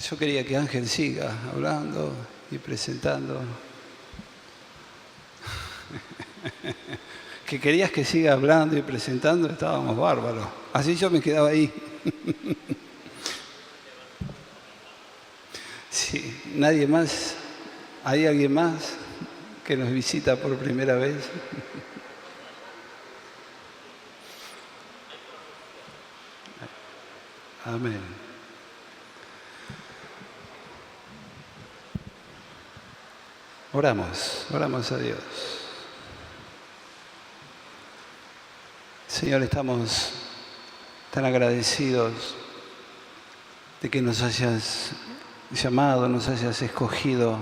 Yo quería que Ángel siga hablando y presentando. Que querías que siga hablando y presentando, estábamos bárbaros. Así yo me quedaba ahí. Sí, nadie más. ¿Hay alguien más que nos visita por primera vez? Amén. Oramos a Dios. Señor, estamos tan agradecidos de que nos hayas llamado, nos hayas escogido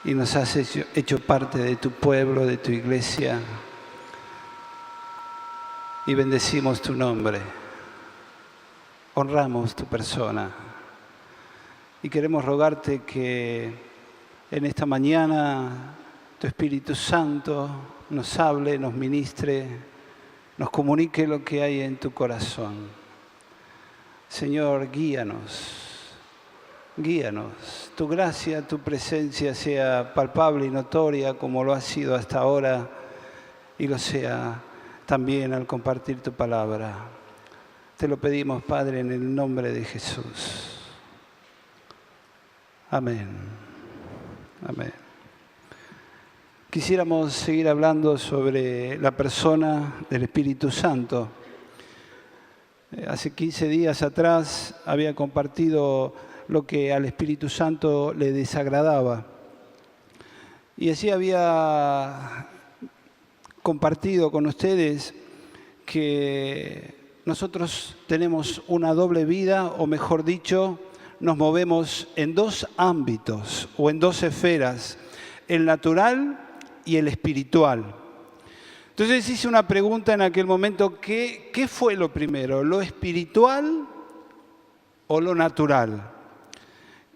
y nos has hecho parte de tu pueblo, de tu iglesia, y bendecimos tu nombre, honramos tu persona y queremos rogarte que en esta mañana tu Espíritu Santo nos hable, nos ministre, nos comunique lo que hay en tu corazón. Señor, guíanos. Guíanos, tu gracia, tu presencia sea palpable y notoria como lo ha sido hasta ahora y lo sea también al compartir tu palabra. Te lo pedimos, Padre, en el nombre de Jesús. Amén. Amén. Quisiéramos seguir hablando sobre la persona del Espíritu Santo. Hace 15 días atrás había compartido lo que al Espíritu Santo le desagradaba. Y así había compartido con ustedes que nosotros tenemos una doble vida, o mejor dicho, nos movemos en dos ámbitos o en dos esferas, el natural y el espiritual. Entonces hice una pregunta en aquel momento, ¿qué fue lo primero? ¿Lo espiritual o lo natural?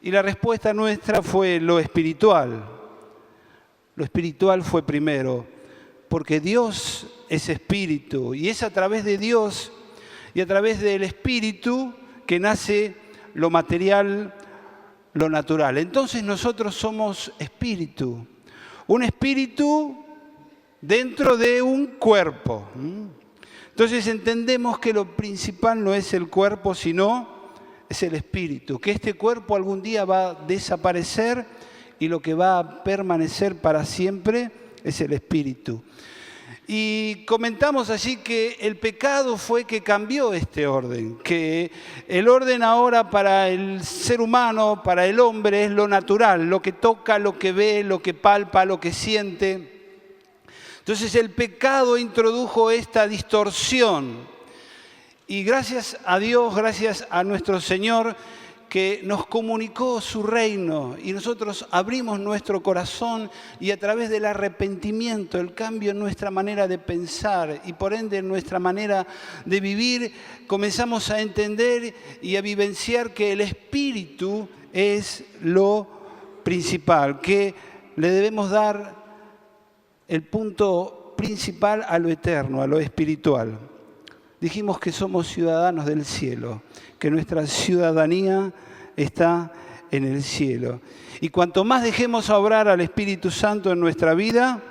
Y la respuesta nuestra fue lo espiritual. Lo espiritual fue primero, porque Dios es espíritu y es a través de Dios y a través del espíritu que nace lo material, lo natural. Entonces nosotros somos espíritu, un espíritu dentro de un cuerpo. Entonces entendemos que lo principal no es el cuerpo, sino es el espíritu, que este cuerpo algún día va a desaparecer y lo que va a permanecer para siempre es el espíritu. Y comentamos allí que el pecado fue que cambió este orden, que el orden ahora para el ser humano, para el hombre, es lo natural, lo que toca, lo que ve, lo que palpa, lo que siente. Entonces el pecado introdujo esta distorsión. Y gracias a Dios, gracias a nuestro Señor, que nos comunicó su reino y nosotros abrimos nuestro corazón y a través del arrepentimiento, el cambio en nuestra manera de pensar y por ende en nuestra manera de vivir, comenzamos a entender y a vivenciar que el espíritu es lo principal, que le debemos dar el punto principal a lo eterno, a lo espiritual. Dijimos que somos ciudadanos del cielo, que nuestra ciudadanía está en el cielo. Y cuanto más dejemos obrar al Espíritu Santo en nuestra vida,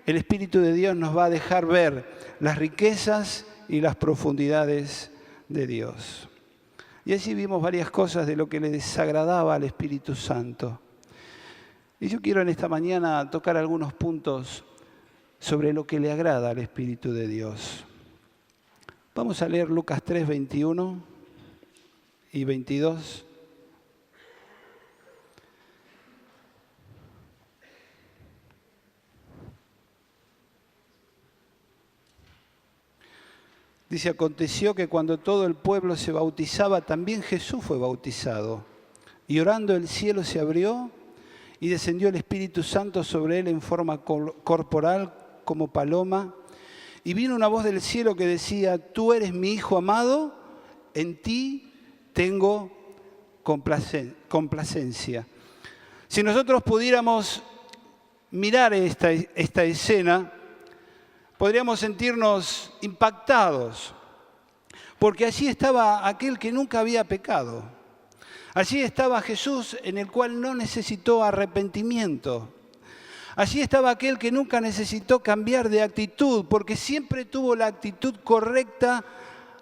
el Espíritu de Dios nos va a dejar ver las riquezas y las profundidades de Dios. Y así vimos varias cosas de lo que le desagradaba al Espíritu Santo. Y yo quiero en esta mañana tocar algunos puntos sobre lo que le agrada al Espíritu de Dios. Vamos a leer Lucas 3, 21 y 22. Dice, aconteció que cuando todo el pueblo se bautizaba, también Jesús fue bautizado. Y orando el cielo se abrió y descendió el Espíritu Santo sobre él en forma corporal como paloma. Y vino una voz del cielo que decía, tú eres mi Hijo amado, en ti tengo complacencia. Si nosotros pudiéramos mirar esta escena, podríamos sentirnos impactados, porque allí estaba aquel que nunca había pecado, Allí estaba Jesús, en el cual no necesitó arrepentimiento. Allí estaba aquel que nunca necesitó cambiar de actitud, porque siempre tuvo la actitud correcta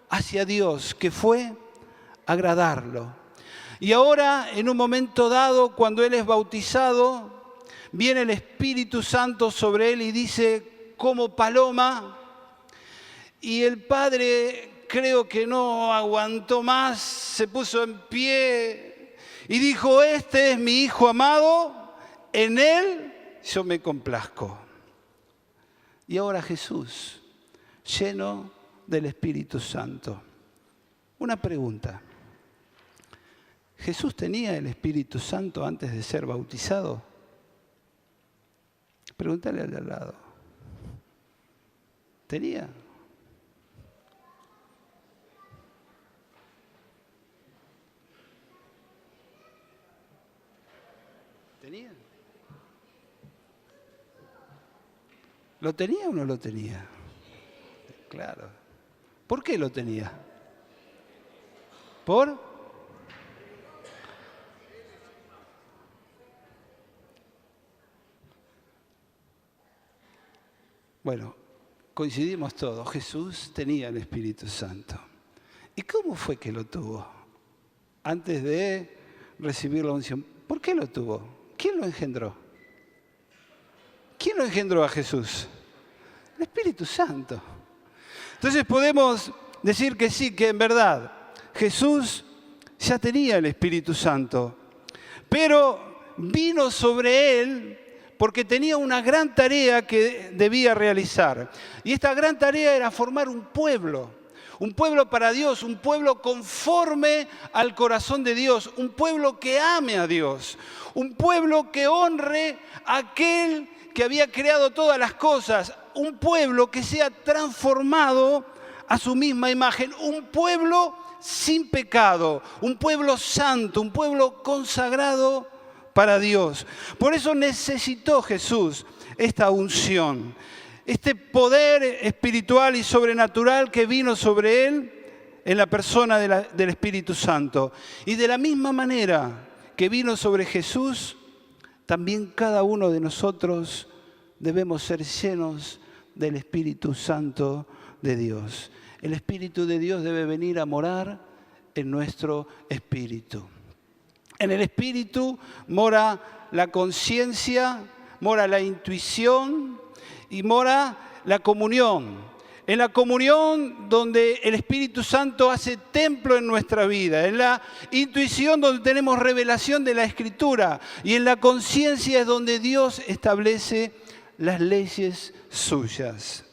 hacia Dios, que fue agradarlo. Y ahora, en un momento dado, cuando Él es bautizado, viene el Espíritu Santo sobre Él y dice, como paloma, y el Padre creo que no aguantó más, se puso en pie y dijo, este es mi Hijo amado, en Él yo me complazco. Y ahora Jesús, lleno del Espíritu Santo. Una pregunta. ¿Jesús tenía el Espíritu Santo antes de ser bautizado? Pregúntale al de al lado. ¿Tenía? ¿Tenía? ¿Lo tenía o no lo tenía? Claro. ¿Por qué lo tenía? ¿Por? Bueno, coincidimos todos. Jesús tenía el Espíritu Santo. ¿Y cómo fue que lo tuvo? Antes de recibir la unción. ¿Por qué lo tuvo? ¿Quién lo engendró? ¿Quién lo engendró a Jesús? El Espíritu Santo. Entonces podemos decir que sí, que en verdad Jesús ya tenía el Espíritu Santo, pero vino sobre Él porque tenía una gran tarea que debía realizar. Y esta gran tarea era formar un pueblo para Dios, un pueblo conforme al corazón de Dios, un pueblo que ame a Dios, un pueblo que honre a aquel que había creado todas las cosas, un pueblo que sea transformado a su misma imagen, un pueblo sin pecado, un pueblo santo, un pueblo consagrado para Dios. Por eso necesitó Jesús esta unción, este poder espiritual y sobrenatural que vino sobre Él en la persona del Espíritu Santo. Y de la misma manera que vino sobre Jesús, también cada uno de nosotros debemos ser llenos del Espíritu Santo de Dios. El Espíritu de Dios debe venir a morar en nuestro espíritu. En el espíritu mora la conciencia, mora la intuición y mora la comunión. En la comunión donde el Espíritu Santo hace templo en nuestra vida. En la intuición donde tenemos revelación de la Escritura. Y en la conciencia es donde Dios establece las leyes suyas.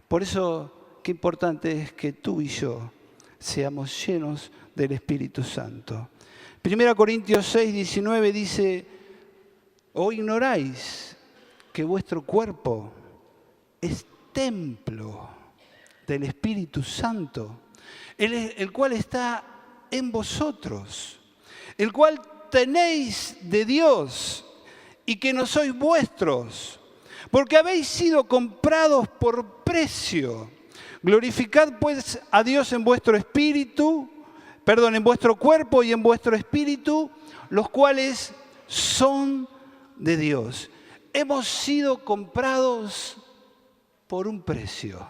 Por eso, qué importante es que tú y yo seamos llenos del Espíritu Santo. 1 Corintios 6, 19 dice, ¿o ignoráis que vuestro cuerpo es templo del Espíritu Santo, el cual está en vosotros, el cual tenéis de Dios y que no sois vuestros, porque habéis sido comprados por precio? Glorificad pues a Dios en vuestro espíritu, en vuestro cuerpo y en vuestro espíritu, los cuales son de Dios. Hemos sido comprados por un precio.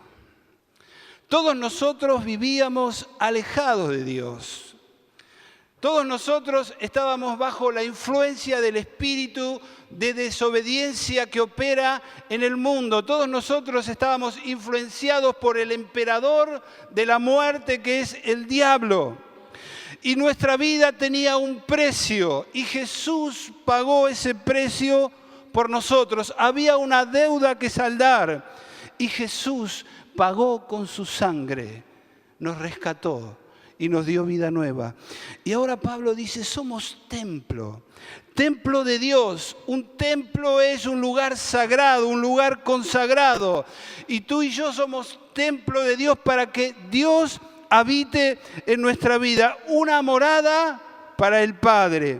Todos nosotros vivíamos alejados de Dios. Todos nosotros estábamos bajo la influencia del espíritu de desobediencia que opera en el mundo. Todos nosotros estábamos influenciados por el emperador de la muerte, que es el diablo. Y nuestra vida tenía un precio y Jesús pagó ese precio por nosotros. Había una deuda que saldar y Jesús pagó con su sangre, nos rescató y nos dio vida nueva. Y ahora Pablo dice, somos templo de Dios. Un templo es un lugar sagrado, un lugar consagrado. Y tú y yo somos templo de Dios para que Dios habite en nuestra vida, una morada para el Padre.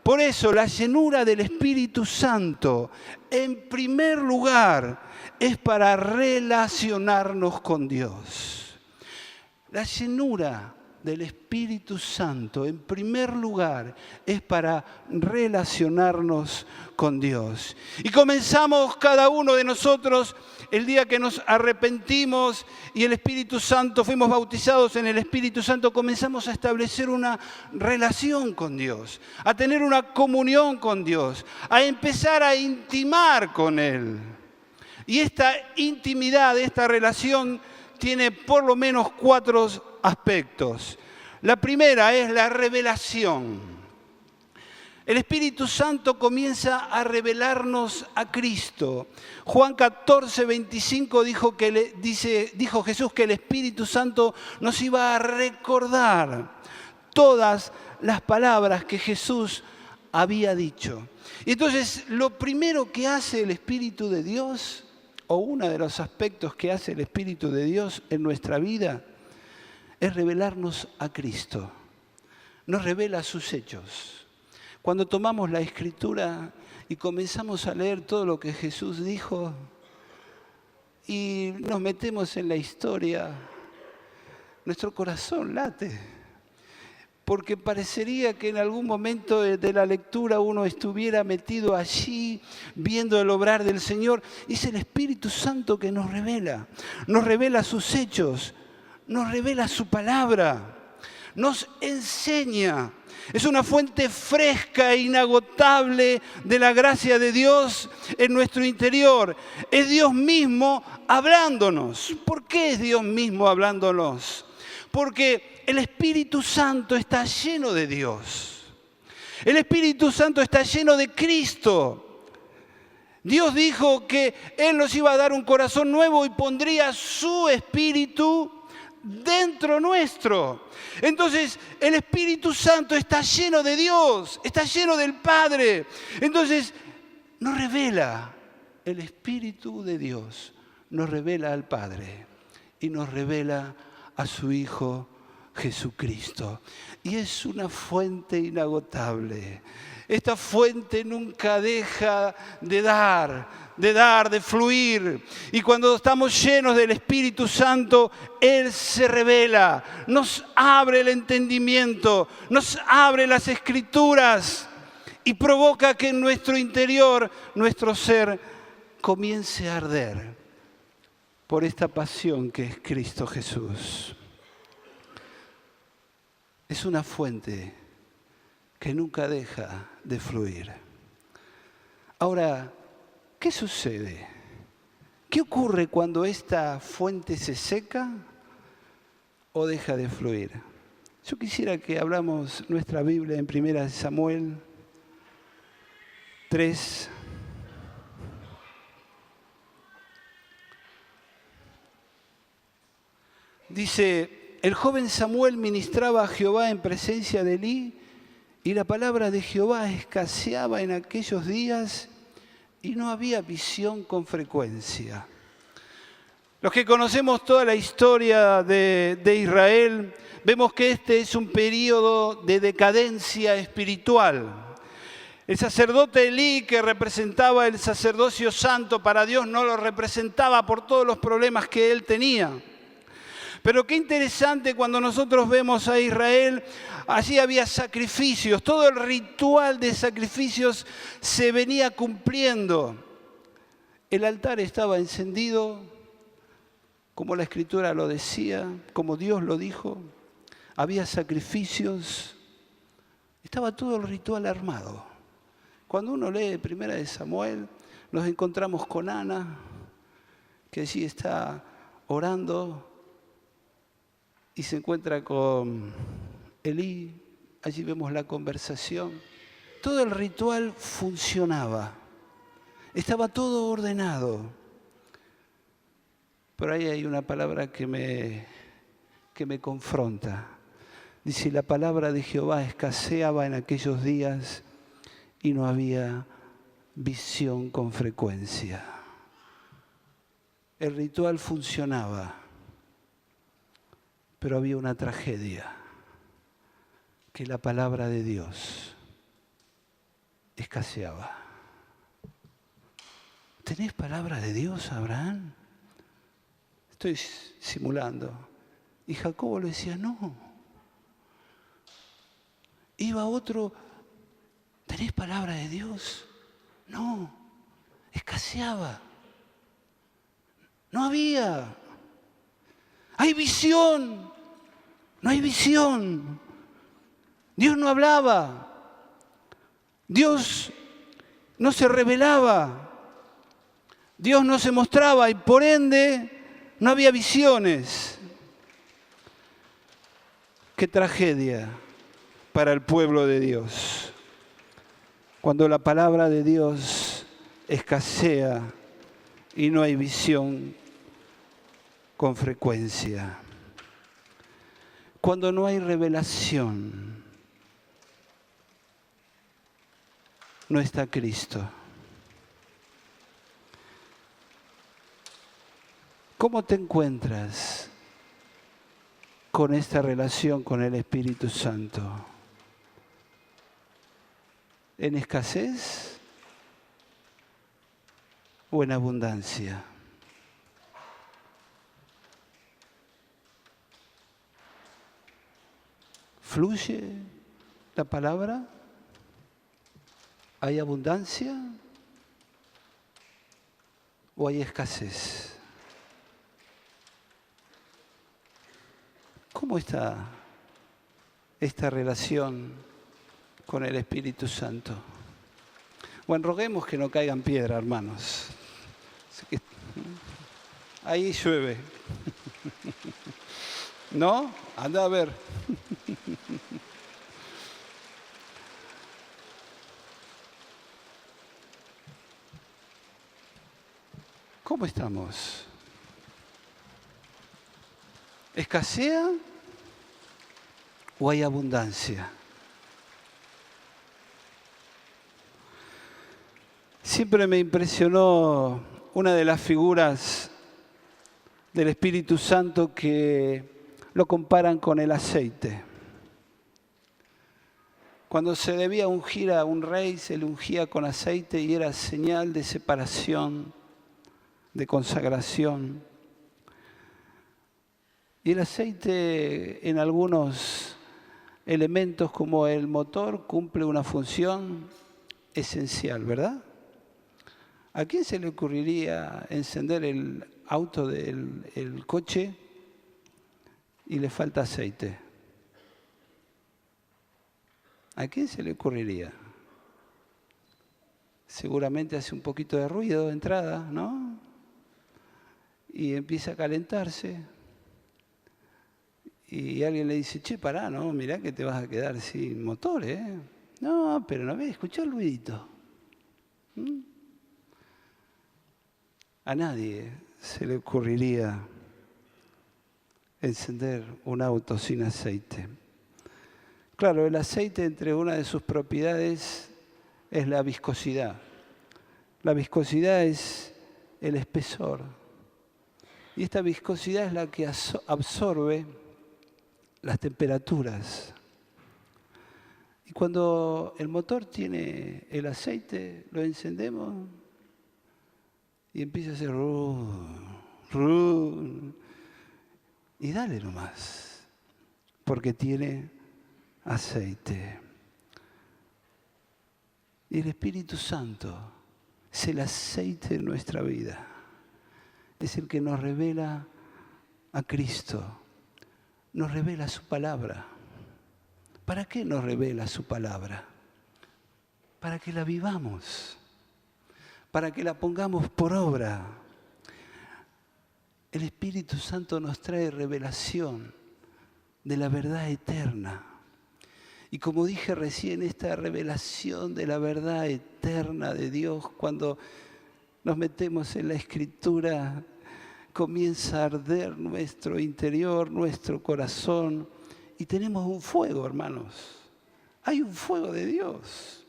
Por eso la llenura del Espíritu Santo, en primer lugar, es para relacionarnos con Dios. La llenura del Espíritu Santo, en primer lugar, es para relacionarnos con Dios. Y comenzamos cada uno de nosotros el día que nos arrepentimos y el Espíritu Santo, fuimos bautizados en el Espíritu Santo, comenzamos a establecer una relación con Dios, a tener una comunión con Dios, a empezar a intimar con Él. Y esta intimidad, esta relación, tiene por lo menos 4 aspectos. La primera es la revelación. El Espíritu Santo comienza a revelarnos a Cristo. Juan 14, 25 dijo Jesús que el Espíritu Santo nos iba a recordar todas las palabras que Jesús había dicho. Y entonces, lo primero que hace el Espíritu de Dios, o uno de los aspectos que hace el Espíritu de Dios en nuestra vida, es revelarnos a Cristo. Nos revela sus hechos. Cuando tomamos la Escritura y comenzamos a leer todo lo que Jesús dijo y nos metemos en la historia, nuestro corazón late. Porque parecería que en algún momento de la lectura uno estuviera metido allí viendo el obrar del Señor. Y es el Espíritu Santo que nos revela sus hechos, nos revela su palabra, nos enseña. Es una fuente fresca e inagotable de la gracia de Dios en nuestro interior. Es Dios mismo hablándonos. ¿Por qué es Dios mismo hablándonos? Porque el Espíritu Santo está lleno de Dios. El Espíritu Santo está lleno de Cristo. Dios dijo que Él nos iba a dar un corazón nuevo y pondría su Espíritu dentro nuestro. Entonces, el Espíritu Santo está lleno de Dios, está lleno del Padre. Entonces, nos revela el Espíritu de Dios, nos revela al Padre y nos revela a su Hijo Jesucristo. Y es una fuente inagotable. Esta fuente nunca deja de dar, de fluir. Y cuando estamos llenos del Espíritu Santo, Él se revela, nos abre el entendimiento, nos abre las Escrituras y provoca que en nuestro interior, nuestro ser, comience a arder por esta pasión que es Cristo Jesús. Es una fuente que nunca deja de fluir. Ahora, ¿qué sucede? ¿Qué ocurre cuando esta fuente se seca o deja de fluir? Yo quisiera que abramos nuestra Biblia en 1 Samuel 3. Dice, el joven Samuel ministraba a Jehová en presencia de Elí, y la palabra de Jehová escaseaba en aquellos días y no había visión con frecuencia. Los que conocemos toda la historia de Israel, vemos que este es un periodo de decadencia espiritual. El sacerdote Elí, que representaba el sacerdocio santo para Dios, no lo representaba por todos los problemas que él tenía. Pero qué interesante cuando nosotros vemos a Israel, allí había sacrificios, todo el ritual de sacrificios se venía cumpliendo. El altar estaba encendido, como la Escritura lo decía, como Dios lo dijo. Había sacrificios, estaba todo el ritual armado. Cuando uno lee 1 Samuel, nos encontramos con Ana, que allí está orando, y se encuentra con Elí, allí vemos la conversación. Todo el ritual funcionaba, estaba todo ordenado. Pero ahí hay una palabra que me confronta. Dice, la palabra de Jehová escaseaba en aquellos días y no había visión con frecuencia. El ritual funcionaba, pero había una tragedia, que la palabra de Dios escaseaba. ¿Tenés palabra de Dios, Abraham? Estoy simulando. Y Jacobo le decía, no, Iba otro, ¿tenés palabra de Dios? No, escaseaba. No había. Hay visión. No hay visión. Dios no hablaba. Dios no se revelaba. Dios no se mostraba y por ende no había visiones. Qué tragedia para el pueblo de Dios. Cuando la palabra de Dios escasea y no hay visión con frecuencia. Cuando no hay revelación, no está Cristo. ¿Cómo te encuentras con esta relación con el Espíritu Santo? ¿En escasez o en abundancia? ¿Fluye la palabra? ¿Hay abundancia o hay escasez? ¿Cómo está esta relación con el Espíritu Santo? Bueno, roguemos que no caigan piedras, hermanos. Ahí llueve. ¿No? Anda a ver. ¿Cómo estamos? ¿Escasea o hay abundancia? Siempre me impresionó una de las figuras del Espíritu Santo que lo comparan con el aceite. Cuando se debía ungir a un rey, se le ungía con aceite y era señal de separación, de consagración. Y el aceite en algunos elementos como el motor cumple una función esencial, ¿verdad? ¿A quién se le ocurriría encender el auto del coche y le falta aceite? ¿A quién se le ocurriría? Seguramente hace un poquito de ruido de entrada, ¿no? Y empieza a calentarse. Y alguien le dice, che, pará, no, mirá que te vas a quedar sin motor, ¿eh? No, pero no ves, escuchá el ruidito. A nadie se le ocurriría encender un auto sin aceite. Claro, el aceite, entre una de sus propiedades, es la viscosidad. La viscosidad es el espesor. Y esta viscosidad es la que absorbe las temperaturas. Y cuando el motor tiene el aceite, lo encendemos y empieza a hacer y dale nomás, porque tiene aceite. Y el Espíritu Santo es el aceite de nuestra vida. Es el que nos revela a Cristo, nos revela su palabra. ¿Para qué nos revela su palabra? Para que la vivamos, para que la pongamos por obra. El Espíritu Santo nos trae revelación de la verdad eterna. Y como dije recién, esta revelación de la verdad eterna de Dios, cuando nos metemos en la Escritura, comienza a arder nuestro interior, nuestro corazón, y tenemos un fuego, hermanos. Hay un fuego de Dios,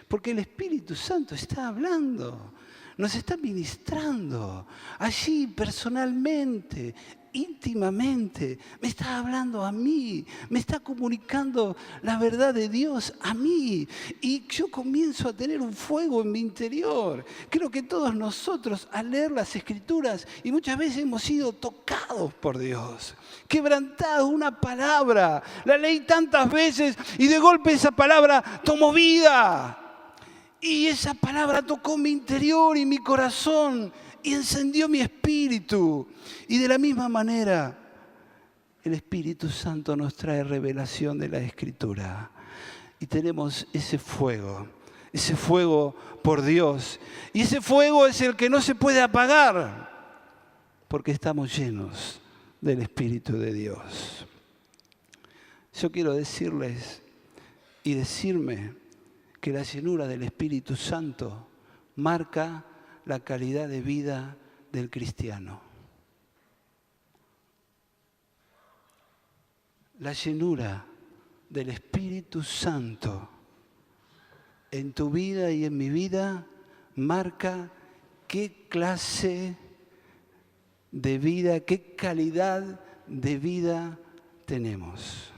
porque el Espíritu Santo está hablando, nos está ministrando allí personalmente, íntimamente, me está hablando a mí, me está comunicando la verdad de Dios a mí. Y yo comienzo a tener un fuego en mi interior. Creo que todos nosotros al leer las Escrituras, y muchas veces hemos sido tocados por Dios, quebrantados, una palabra, la leí tantas veces y de golpe esa palabra tomó vida. Y esa palabra tocó mi interior y mi corazón y encendió mi espíritu. Y de la misma manera, el Espíritu Santo nos trae revelación de la Escritura. Y tenemos ese fuego por Dios. Y ese fuego es el que no se puede apagar, porque estamos llenos del Espíritu de Dios. Yo quiero decirles y decirme que la llenura del Espíritu Santo marca la calidad de vida del cristiano. La llenura del Espíritu Santo en tu vida y en mi vida marca qué clase de vida, qué calidad de vida tenemos.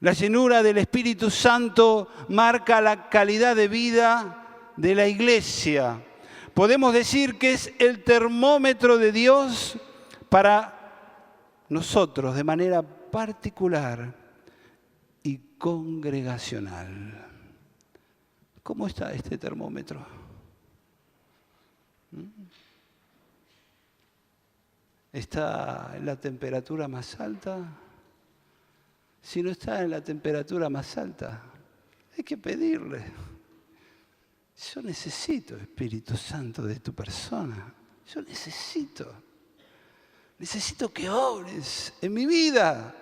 La llenura del Espíritu Santo marca la calidad de vida de la iglesia. Podemos decir que es el termómetro de Dios para nosotros de manera particular y congregacional. ¿Cómo está este termómetro? ¿Está en la temperatura más alta? Si no está en la temperatura más alta, hay que pedirle. Yo necesito, Espíritu Santo, de tu persona. Yo necesito que obres en mi vida.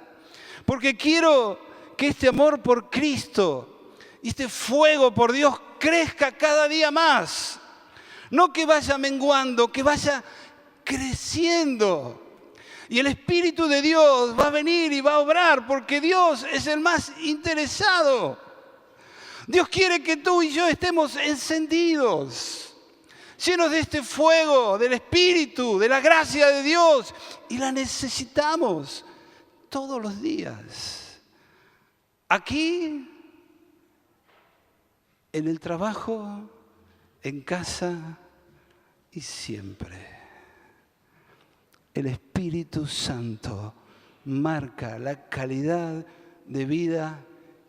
Porque quiero que este amor por Cristo y este fuego por Dios crezca cada día más. No que vaya menguando, que vaya creciendo. Y el Espíritu de Dios va a venir y va a obrar porque Dios es el más interesado. Dios quiere que tú y yo estemos encendidos, llenos de este fuego, del Espíritu, de la gracia de Dios. Y la necesitamos todos los días. Aquí, en el trabajo, en casa y siempre. El Espíritu Santo marca la calidad de vida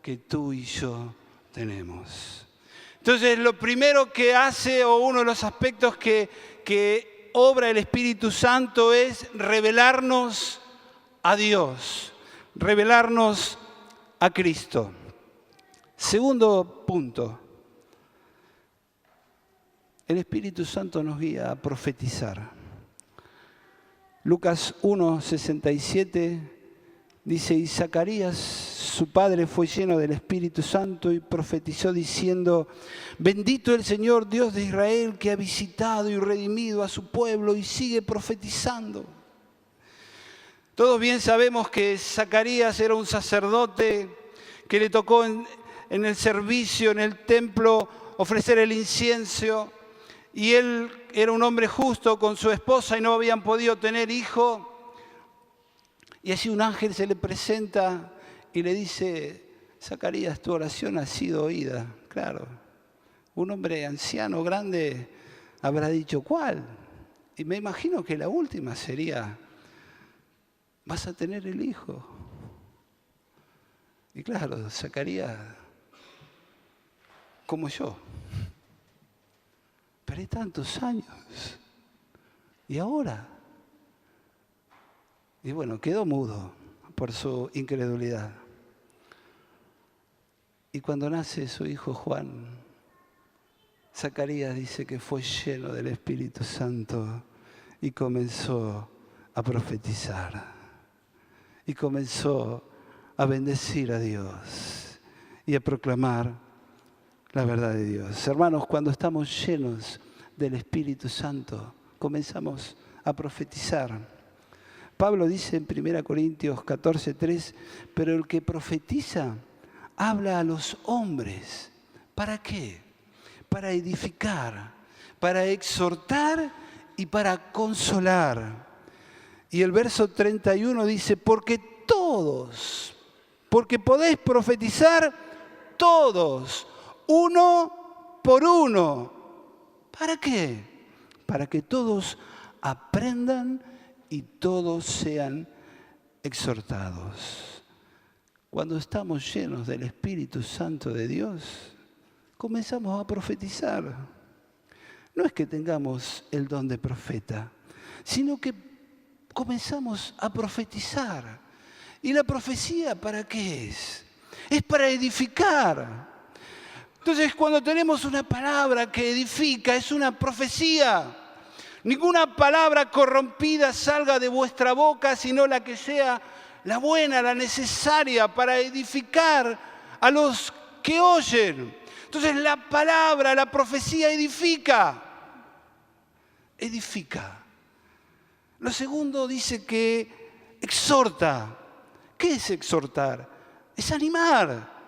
que tú y yo tenemos. Entonces, lo primero que hace, o uno de los aspectos que obra el Espíritu Santo es revelarnos a Dios, revelarnos a Cristo. Segundo punto, el Espíritu Santo nos guía a profetizar. Lucas 1:67 dice, y Zacarías, su padre, fue lleno del Espíritu Santo y profetizó diciendo, bendito el Señor Dios de Israel, que ha visitado y redimido a su pueblo, y sigue profetizando. Todos bien sabemos que Zacarías era un sacerdote que le tocó en el servicio, en el templo, ofrecer el incienso. Y él era un hombre justo con su esposa y no habían podido tener hijo. Y así un ángel se le presenta y le dice, Zacarías, tu oración ha sido oída. Claro, un hombre anciano, grande, habrá dicho, ¿cuál? Y me imagino que la última sería, vas a tener el hijo. Y claro, Zacarías, como yo. Esperé tantos años. ¿Y ahora? Y bueno, quedó mudo por su incredulidad. Y cuando nace su hijo Juan, Zacarías dice que fue lleno del Espíritu Santo y comenzó a profetizar. Y comenzó a bendecir a Dios y a proclamar la verdad de Dios. Hermanos, cuando estamos llenos del Espíritu Santo, comenzamos a profetizar. Pablo dice en 1 Corintios 14:3, pero el que profetiza habla a los hombres. ¿Para qué? Para edificar, para exhortar y para consolar. Y el verso 31 dice, porque podéis profetizar todos, uno por uno. ¿Para qué? Para que todos aprendan y todos sean exhortados. Cuando estamos llenos del Espíritu Santo de Dios, comenzamos a profetizar. No es que tengamos el don de profeta, sino que comenzamos a profetizar. ¿Y la profecía para qué es? Es para edificar. Entonces, cuando tenemos una palabra que edifica, es una profecía. Ninguna palabra corrompida salga de vuestra boca, sino la que sea la buena, la necesaria para edificar a los que oyen. Entonces, la palabra, la profecía edifica. Edifica. Lo segundo dice que exhorta. ¿Qué es exhortar? Es animar.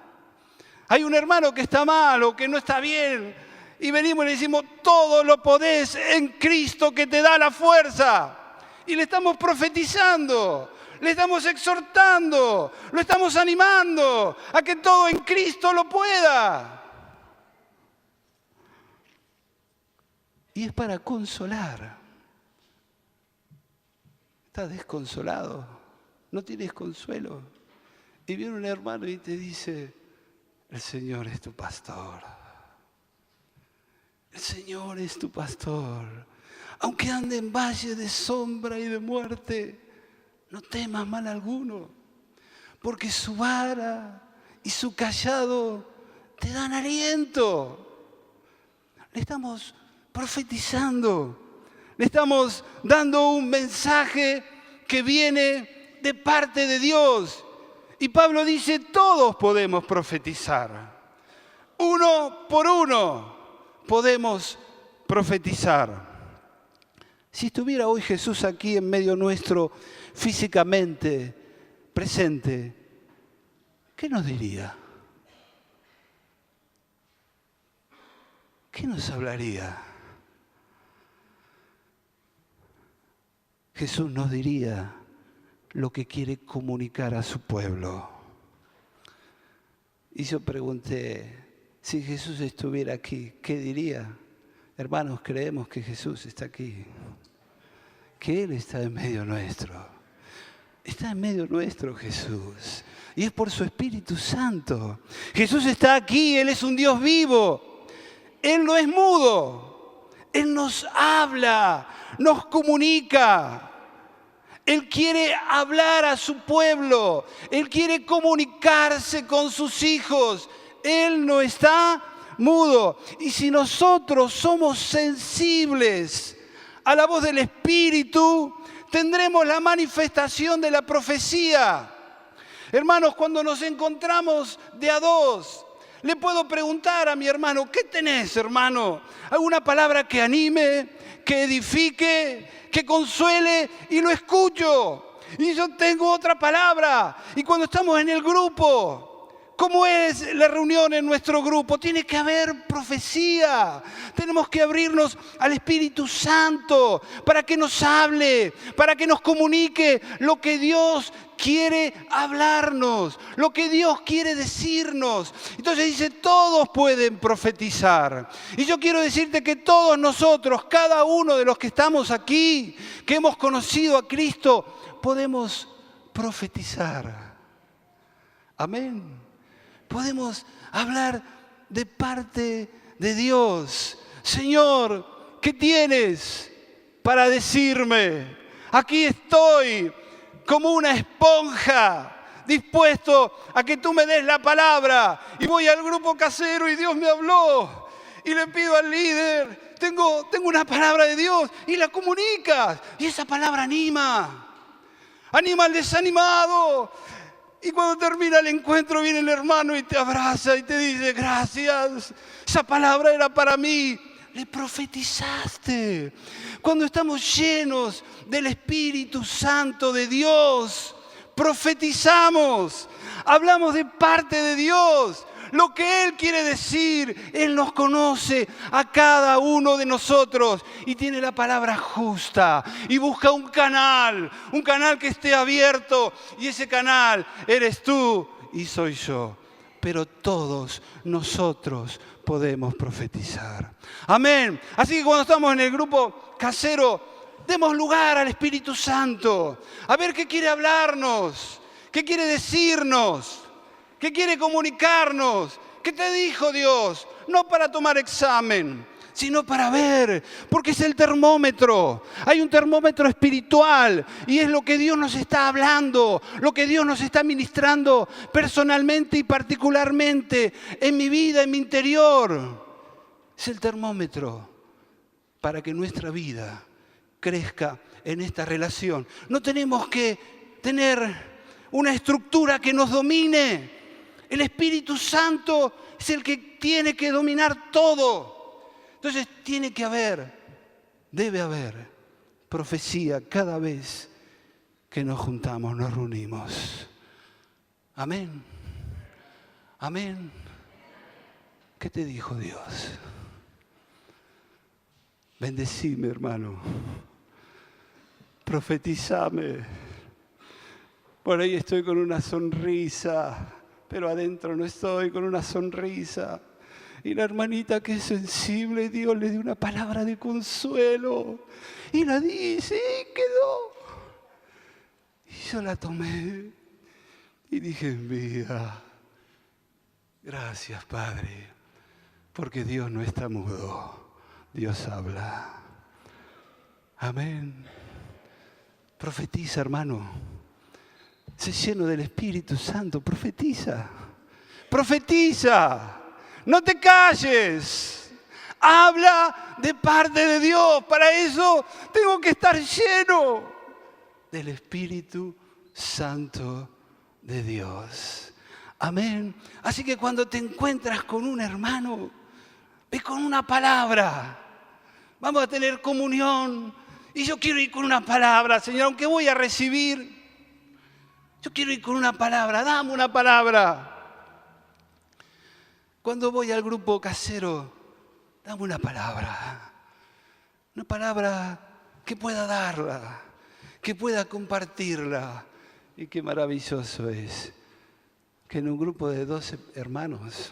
Hay un hermano que está mal o que no está bien y venimos y le decimos, todo lo podés en Cristo que te da la fuerza. Y le estamos profetizando, le estamos exhortando, lo estamos animando a que todo en Cristo lo pueda. Y es para consolar. ¿Estás desconsolado? ¿No tienes consuelo? Y viene un hermano y te dice, el Señor es tu pastor. El Señor es tu pastor. Aunque ande en valle de sombra y de muerte, no temas mal alguno, porque su vara y su cayado te dan aliento. Le estamos profetizando, le estamos dando un mensaje que viene de parte de Dios. Y Pablo dice, todos podemos profetizar. Uno por uno podemos profetizar. Si estuviera hoy Jesús aquí en medio nuestro, físicamente presente, ¿qué nos diría? ¿Qué nos hablaría? Jesús nos diría lo que quiere comunicar a su pueblo. Y yo pregunté, si Jesús estuviera aquí, ¿qué diría? Hermanos, creemos que Jesús está aquí, que Él está en medio nuestro. Está en medio nuestro Jesús. Y es por su Espíritu Santo. Jesús está aquí, Él es un Dios vivo. Él no es mudo. Él nos habla, nos comunica. Él quiere hablar a su pueblo. Él quiere comunicarse con sus hijos. Él no está mudo. Y si nosotros somos sensibles a la voz del Espíritu, tendremos la manifestación de la profecía. Hermanos, cuando nos encontramos de a dos, le puedo preguntar a mi hermano, ¿qué tenés, hermano? ¿Alguna palabra que anime, que edifique, que consuele? Y lo escucho. Y yo tengo otra palabra. Y cuando estamos en el grupo, ¿cómo es la reunión en nuestro grupo? Tiene que haber profecía. Tenemos que abrirnos al Espíritu Santo para que nos hable, para que nos comunique lo que Dios quiere hablarnos, lo que Dios quiere decirnos. Entonces dice, todos pueden profetizar. Y yo quiero decirte que todos nosotros, cada uno de los que estamos aquí, que hemos conocido a Cristo, podemos profetizar. Amén. Podemos hablar de parte de Dios. Señor, ¿qué tienes para decirme? Aquí estoy como una esponja, dispuesto a que tú me des la palabra. Y voy al grupo casero y Dios me habló. Y le pido al líder, tengo una palabra de Dios, y la comunicas. Y esa palabra anima al desanimado. Y cuando termina el encuentro viene el hermano y te abraza y te dice, gracias, esa palabra era para mí. Le profetizaste. Cuando estamos llenos del Espíritu Santo de Dios, profetizamos, hablamos de parte de Dios. lo que Él quiere decir. Él nos conoce a cada uno de nosotros y tiene la palabra justa y busca un canal que esté abierto, y ese canal eres tú y soy yo. Pero todos nosotros podemos profetizar. Amén. Así que cuando estamos en el grupo casero, demos lugar al Espíritu Santo. A ver qué quiere hablarnos, qué quiere decirnos, qué quiere comunicarnos. ¿Qué te dijo Dios? No para tomar examen, sino para ver, porque es el termómetro. Hay un termómetro espiritual y es lo que Dios nos está hablando, lo que Dios nos está ministrando personalmente y particularmente en mi vida, en mi interior. Es el termómetro para que nuestra vida crezca en esta relación. No tenemos que tener una estructura que nos domine. El Espíritu Santo es el que tiene que dominar todo. Entonces debe haber profecía cada vez que nos juntamos, nos reunimos. Amén. Amén. ¿Qué te dijo Dios? Bendecime, hermano. Profetizame. Por ahí estoy con una sonrisa, pero adentro no estoy con una sonrisa. Y la hermanita que es sensible, Dios le dio una palabra de consuelo. Y la dice, y quedó. Y yo la tomé y dije, mía, gracias, Padre, porque Dios no está mudo, Dios habla. Amén. Profetiza, hermano. Sé lleno del Espíritu Santo, profetiza. Profetiza. No te calles. Habla de parte de Dios. Para eso tengo que estar lleno del Espíritu Santo de Dios. Amén. Así que cuando te encuentras con un hermano, ve con una palabra. Vamos a tener comunión. Y yo quiero ir con una palabra, Señor, aunque voy a recibir. Yo quiero ir con una palabra. Dame una palabra. Cuando voy al grupo casero, dame una palabra que pueda darla, que pueda compartirla. Y qué maravilloso es que en un grupo de 12 hermanos,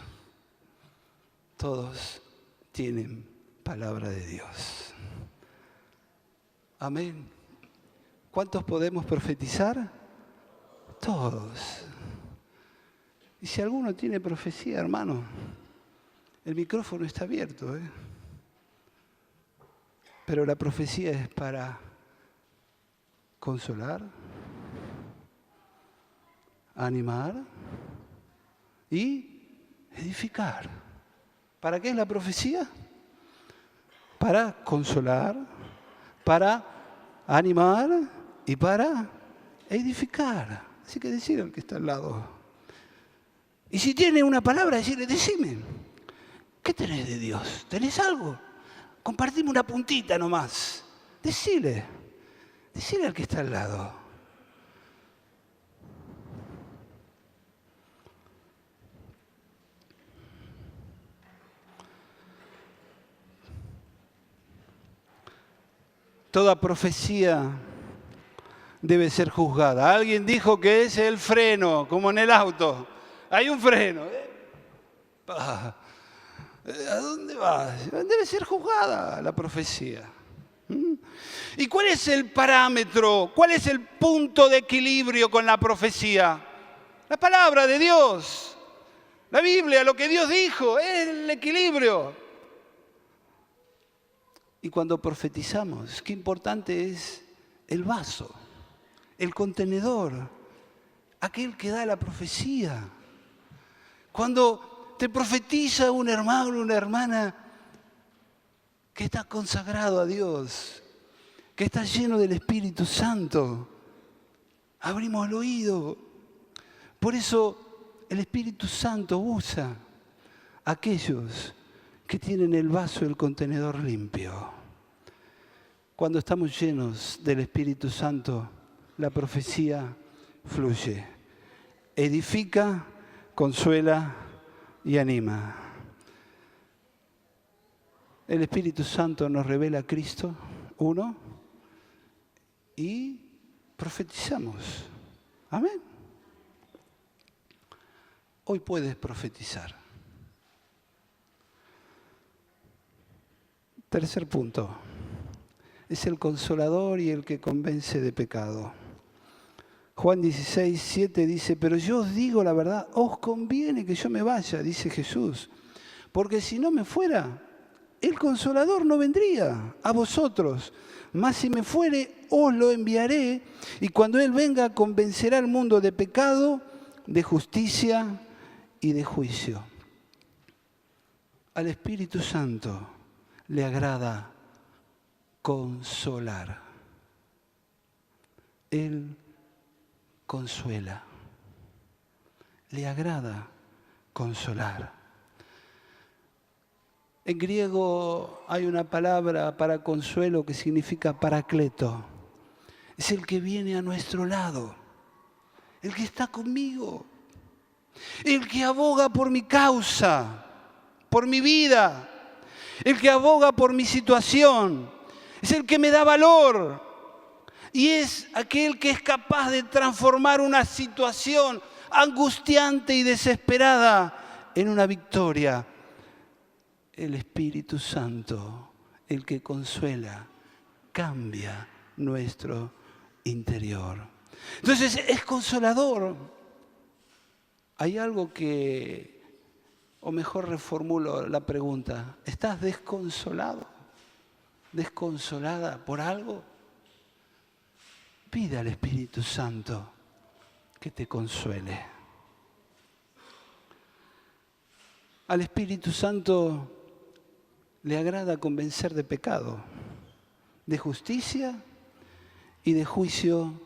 todos tienen palabra de Dios. Amén. ¿Cuántos podemos profetizar? Todos. Y si alguno tiene profecía, hermano, el micrófono está abierto, ¿eh? Pero la profecía es para consolar, animar y edificar. ¿Para qué es la profecía? Para consolar, para animar y para edificar. Así que decir al que está al lado. Y si tiene una palabra, decirle, decime, ¿qué tenés de Dios? ¿Tenés algo? Compartime una puntita nomás. Decile al que está al lado. Toda profecía debe ser juzgada. Alguien dijo que es el freno, como en el auto. Hay un freno. ¿A dónde vas? Debe ser juzgada la profecía. ¿Y cuál es el parámetro? ¿Cuál es el punto de equilibrio con la profecía? La palabra de Dios. La Biblia, lo que Dios dijo, es el equilibrio. Y cuando profetizamos, qué importante es el vaso, el contenedor, aquel que da la profecía. Cuando te profetiza un hermano, una hermana que está consagrado a Dios, que está lleno del Espíritu Santo, abrimos el oído. Por eso el Espíritu Santo usa a aquellos que tienen el vaso, el contenedor limpio. Cuando estamos llenos del Espíritu Santo, la profecía fluye, edifica, consuela, y anima. El Espíritu Santo nos revela a Cristo, uno, y profetizamos. Amén. Hoy puedes profetizar. Tercer punto. Es el consolador y el que convence de pecado. Juan 16, 7 dice, pero yo os digo la verdad, os conviene que yo me vaya, dice Jesús, porque si no me fuera, el Consolador no vendría a vosotros, mas si me fuere, os lo enviaré, y cuando Él venga, convencerá al mundo de pecado, de justicia y de juicio. Al Espíritu Santo le agrada consolar. Él consuela. Le agrada consolar. En griego hay una palabra para consuelo que significa paracleto. Es el que viene a nuestro lado, el que está conmigo, el que aboga por mi causa, por mi vida, el que aboga por mi situación, es el que me da valor y es aquel que es capaz de transformar una situación angustiante y desesperada en una victoria. El Espíritu Santo, el que consuela, cambia nuestro interior. Entonces es consolador. Hay algo que, o mejor reformulo la pregunta, ¿estás desconsolado? ¿Desconsolada por algo? Pide al Espíritu Santo que te consuele. Al Espíritu Santo le agrada convencer de pecado, de justicia y de juicio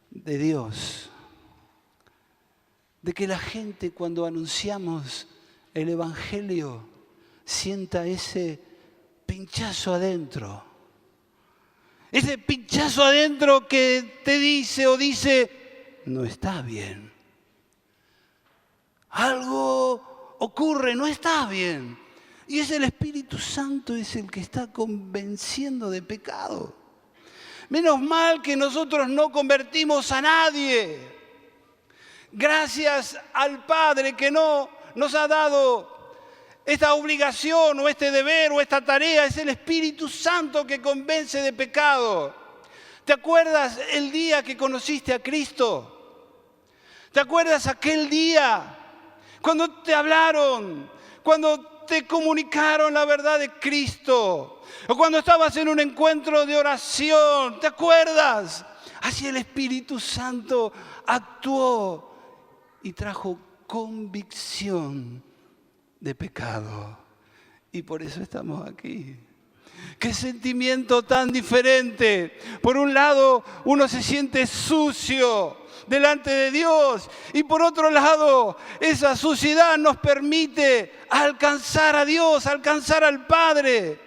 de Dios. De que la gente cuando anunciamos el Evangelio sienta ese pinchazo adentro. Ese pinchazo adentro que te dice o dice, no está bien. Algo ocurre, no está bien. Y es el Espíritu Santo, es el que está convenciendo de pecado. Menos mal que nosotros no convertimos a nadie. Gracias al Padre que no nos ha dado esta obligación o este deber o esta tarea. Es el Espíritu Santo que convence de pecado. ¿Te acuerdas el día que conociste a Cristo? ¿Te acuerdas aquel día cuando te hablaron, cuando te comunicaron la verdad de Cristo? O cuando estabas en un encuentro de oración, ¿te acuerdas? Así el Espíritu Santo actuó y trajo convicción de pecado. Y por eso estamos aquí. ¡Qué sentimiento tan diferente! Por un lado, uno se siente sucio delante de Dios. Y por otro lado, esa suciedad nos permite alcanzar a Dios, alcanzar al Padre.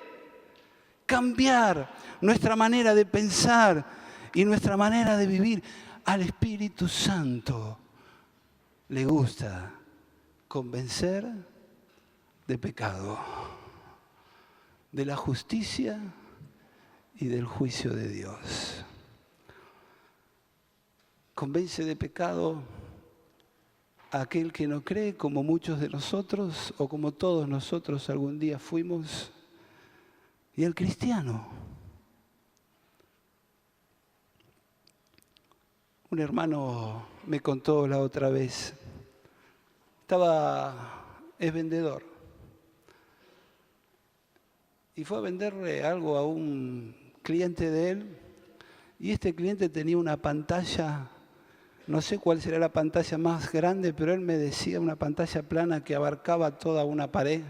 Cambiar nuestra manera de pensar y nuestra manera de vivir. Al Espíritu Santo le gusta convencer de pecado, de la justicia y del juicio de Dios. Convence de pecado a aquel que no cree, como muchos de nosotros o como todos nosotros algún día fuimos, y al cristiano. Un hermano me contó la otra vez, es vendedor, y fue a venderle algo a un cliente de él, y este cliente tenía una pantalla, no sé cuál será la pantalla más grande, pero él me decía una pantalla plana que abarcaba toda una pared.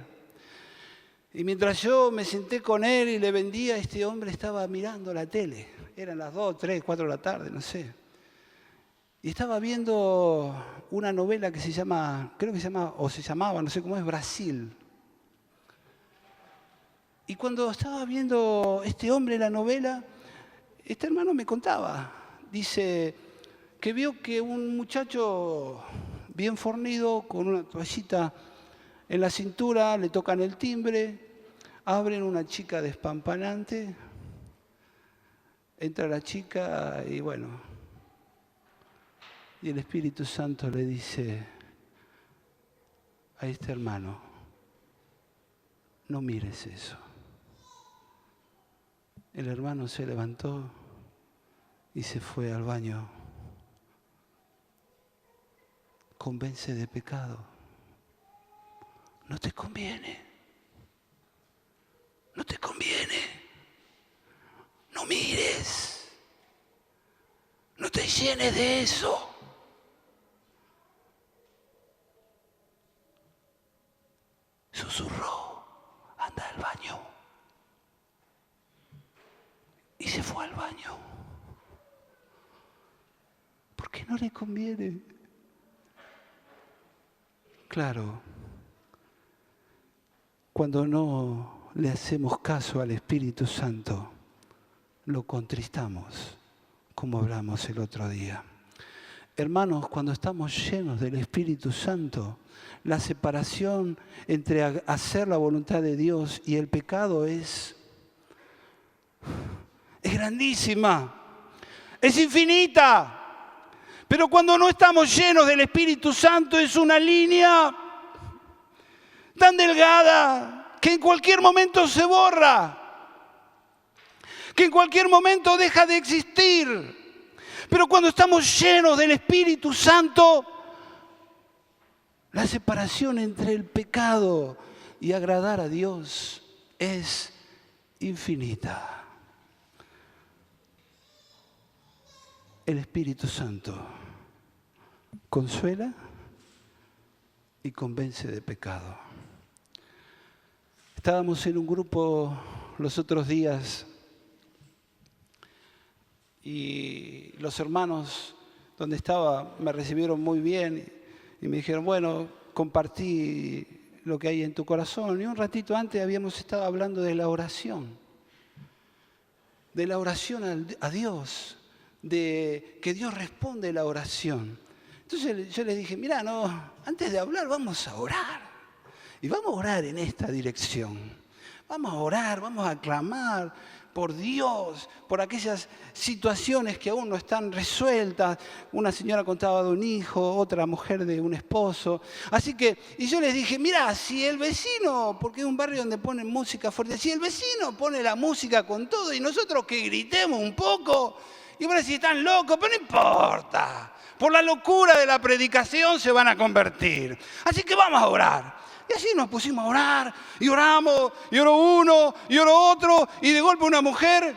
Y mientras yo me senté con él y le vendía, este hombre estaba mirando la tele. Eran las 2, 3, 4 de la tarde, no sé. Y estaba viendo una novela que se llama, creo que se llama, o se llamaba, no sé cómo es, Brasil. Y cuando estaba viendo este hombre la novela, este hermano me contaba, dice que vio que un muchacho bien fornido, con una toallita en la cintura, le tocan el timbre, abren, una chica despampanante, entra la chica y bueno, y el Espíritu Santo le dice a este hermano: no mires eso. El hermano se levantó y se fue al baño. Convence de pecado. No te conviene. No te conviene. No mires. No te llenes de eso. Susurró: anda al baño. Y se fue al baño. ¿Por qué no le conviene? Claro, cuando no le hacemos caso al Espíritu Santo, lo contristamos, como hablamos el otro día. Hermanos, cuando estamos llenos del Espíritu Santo, la separación entre hacer la voluntad de Dios y el pecado es grandísima, es infinita. Pero cuando no estamos llenos del Espíritu Santo es una línea tan delgada que en cualquier momento se borra, que en cualquier momento deja de existir. Pero cuando estamos llenos del Espíritu Santo, la separación entre el pecado y agradar a Dios es infinita. El Espíritu Santo consuela y convence de pecado. Estábamos en un grupo los otros días y los hermanos donde estaba me recibieron muy bien y me dijeron: bueno, compartí lo que hay en tu corazón. Y un ratito antes habíamos estado hablando de la oración a Dios, de que Dios responde la oración. Entonces yo les dije: mira, no, antes de hablar vamos a orar. Y vamos a orar en esta dirección. Vamos a orar, vamos a clamar por Dios, por aquellas situaciones que aún no están resueltas. Una señora contaba de un hijo, otra mujer de un esposo. Así que, y yo les dije: mira, si el vecino, porque es un barrio donde ponen música fuerte, si el vecino pone la música con todo y nosotros que gritemos un poco, y bueno, si están locos, pero no importa. Por la locura de la predicación se van a convertir. Así que vamos a orar. Y así nos pusimos a orar, y oramos, y oró uno, y oró otro, y de golpe una mujer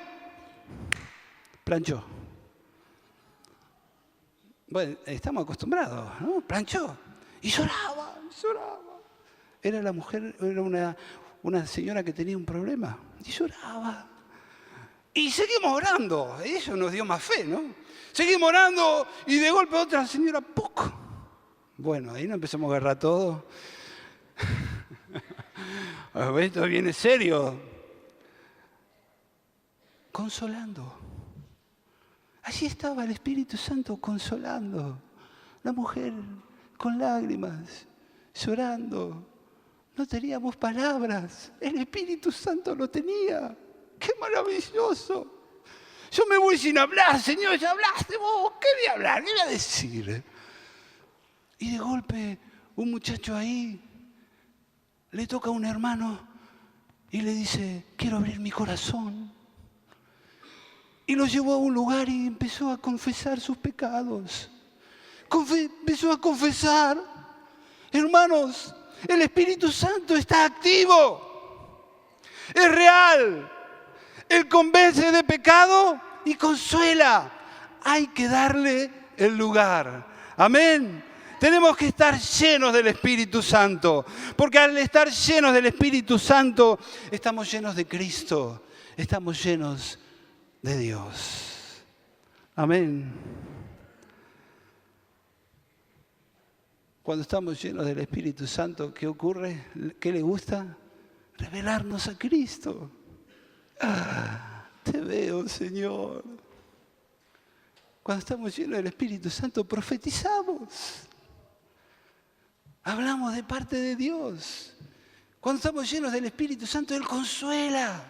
planchó. Bueno, estamos acostumbrados, ¿no? Planchó. Y lloraba. Era la mujer, era una señora que tenía un problema, y lloraba. Y seguimos orando, eso nos dio más fe, ¿no? Seguimos orando, y de golpe otra señora, ¡puc! Bueno, ahí nos empezamos a agarrar todo. Esto viene serio. Consolando. Allí estaba el Espíritu Santo consolando. La mujer con lágrimas, llorando. No teníamos palabras. El Espíritu Santo lo tenía. ¡Qué maravilloso! Yo me voy sin hablar, Señor, ya hablaste vos. ¿Qué voy a hablar? ¿Qué voy a decir? Y de golpe, un muchacho ahí le toca a un hermano y le dice: quiero abrir mi corazón. Y lo llevó a un lugar y empezó a confesar sus pecados. Empezó a confesar. Hermanos, el Espíritu Santo está activo. Es real. Él convence de pecado y consuela. Hay que darle el lugar. Amén. Tenemos que estar llenos del Espíritu Santo, porque al estar llenos del Espíritu Santo, estamos llenos de Cristo, estamos llenos de Dios. Amén. Cuando estamos llenos del Espíritu Santo, ¿qué ocurre? ¿Qué le gusta? Revelarnos a Cristo. Te veo, Señor. Cuando estamos llenos del Espíritu Santo, profetizamos. Hablamos de parte de Dios. Cuando estamos llenos del Espíritu Santo, Él consuela.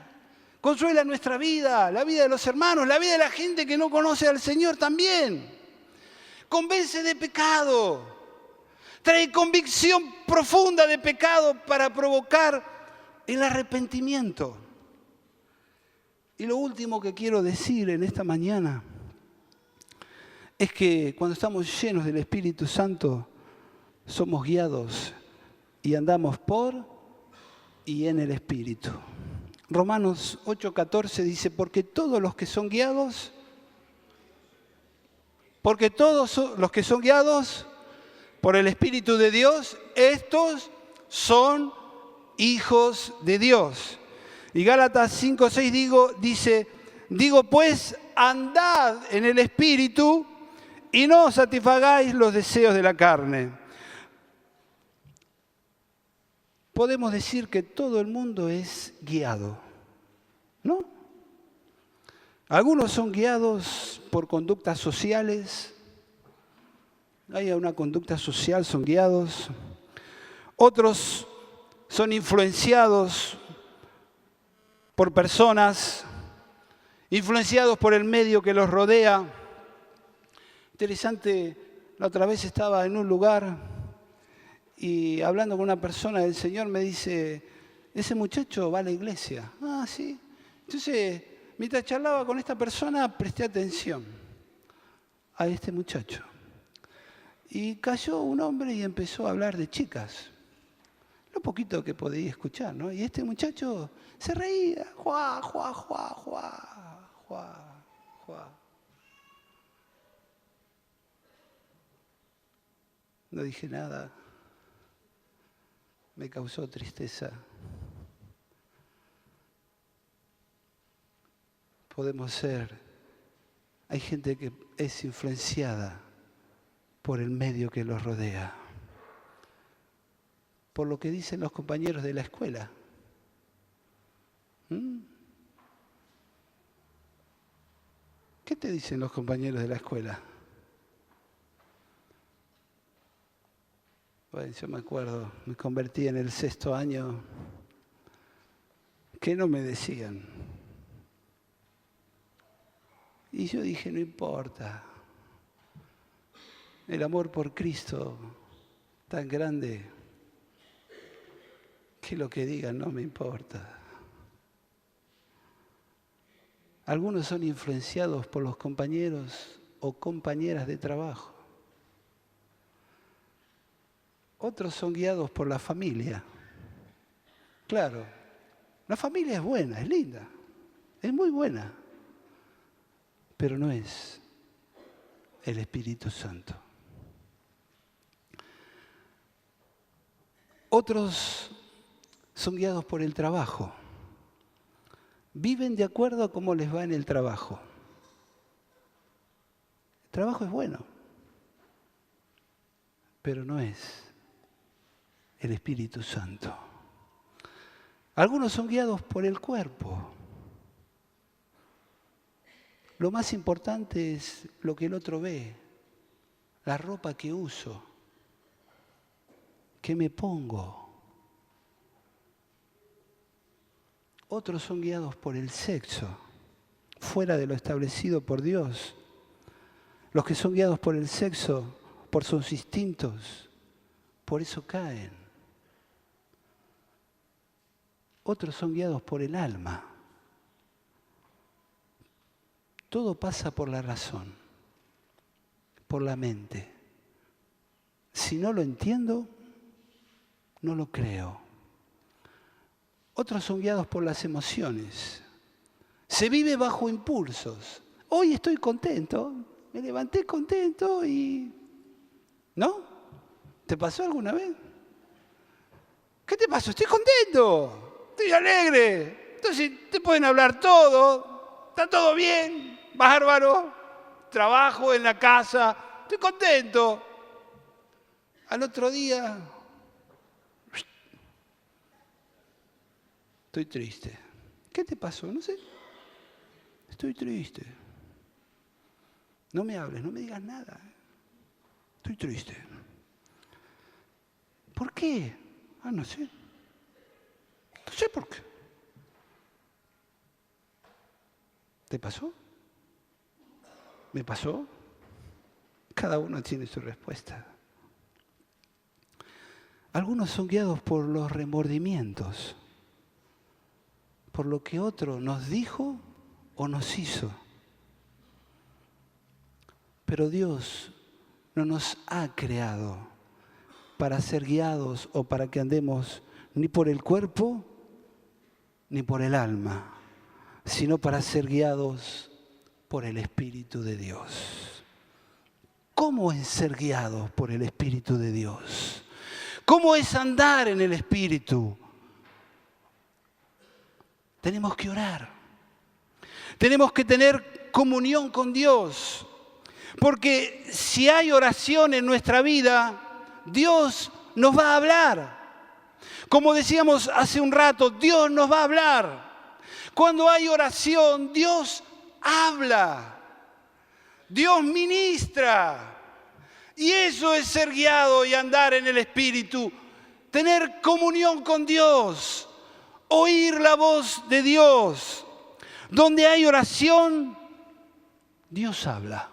Consuela nuestra vida, la vida de los hermanos, la vida de la gente que no conoce al Señor también. Convence de pecado. Trae convicción profunda de pecado para provocar el arrepentimiento. Y lo último que quiero decir en esta mañana es que cuando estamos llenos del Espíritu Santo, somos guiados y andamos por y en el Espíritu. Romanos 8:14 dice, porque todos los que son guiados por el Espíritu de Dios, estos son hijos de Dios. Y Gálatas 5:6 digo pues, andad en el Espíritu y no satisfagáis los deseos de la carne. Podemos decir que todo el mundo es guiado, ¿no? Algunos son guiados por conductas sociales. Hay una conducta social, son guiados. Otros son influenciados por personas, influenciados por el medio que los rodea. Interesante, la otra vez estaba en un lugar y hablando con una persona, el Señor me dice, ese muchacho va a la iglesia. Ah, sí. Entonces, mientras charlaba con esta persona, presté atención a este muchacho. Y cayó un hombre y empezó a hablar de chicas. Lo poquito que podía escuchar, ¿no? Y este muchacho se reía. Juá, juá, juá, juá, juá, juá. No dije nada. Me causó tristeza. Hay gente que es influenciada por el medio que los rodea, por lo que dicen los compañeros de la escuela. ¿Qué te dicen los compañeros de la escuela? Bueno, yo me acuerdo, me convertí en el 6º año. ¿Qué no me decían? Y yo dije, no importa. El amor por Cristo tan grande que lo que digan no me importa. Algunos son influenciados por los compañeros o compañeras de trabajo. Otros son guiados por la familia. Claro, la familia es buena, es linda, es muy buena, pero no es el Espíritu Santo. Otros son guiados por el trabajo. Viven de acuerdo a cómo les va en el trabajo. El trabajo es bueno, pero no es el Espíritu Santo. Algunos son guiados por el cuerpo. Lo más importante es lo que el otro ve, la ropa que uso, que me pongo. Otros son guiados por el sexo, fuera de lo establecido por Dios. Los que son guiados por el sexo, por sus instintos, por eso caen. Otros son guiados por el alma. Todo pasa por la razón, por la mente. Si no lo entiendo, no lo creo. Otros son guiados por las emociones. Se vive bajo impulsos. Hoy estoy contento, me levanté contento y... ¿No? ¿Te pasó alguna vez? ¿Qué te pasó? Estoy contento, estoy alegre. Entonces te pueden hablar todo, está todo bien, bárbaro, trabajo en la casa, estoy contento. Al otro día, estoy triste. ¿Qué te pasó? No sé. Estoy triste. No me hables, no me digas nada. Estoy triste. ¿Por qué? No sé. No sé por qué. ¿Te pasó? ¿Me pasó? Cada uno tiene su respuesta. Algunos son guiados por los remordimientos, por lo que otro nos dijo o nos hizo. Pero Dios no nos ha creado para ser guiados o para que andemos ni por el cuerpo ni por el alma, sino para ser guiados por el Espíritu de Dios. ¿Cómo es ser guiados por el Espíritu de Dios? ¿Cómo es andar en el Espíritu? Tenemos que orar. Tenemos que tener comunión con Dios. Porque si hay oración en nuestra vida, Dios nos va a hablar. Como decíamos hace un rato, Dios nos va a hablar. Cuando hay oración, Dios habla. Dios ministra. Y eso es ser guiado y andar en el Espíritu. Tener comunión con Dios. Oír la voz de Dios. Donde hay oración, Dios habla.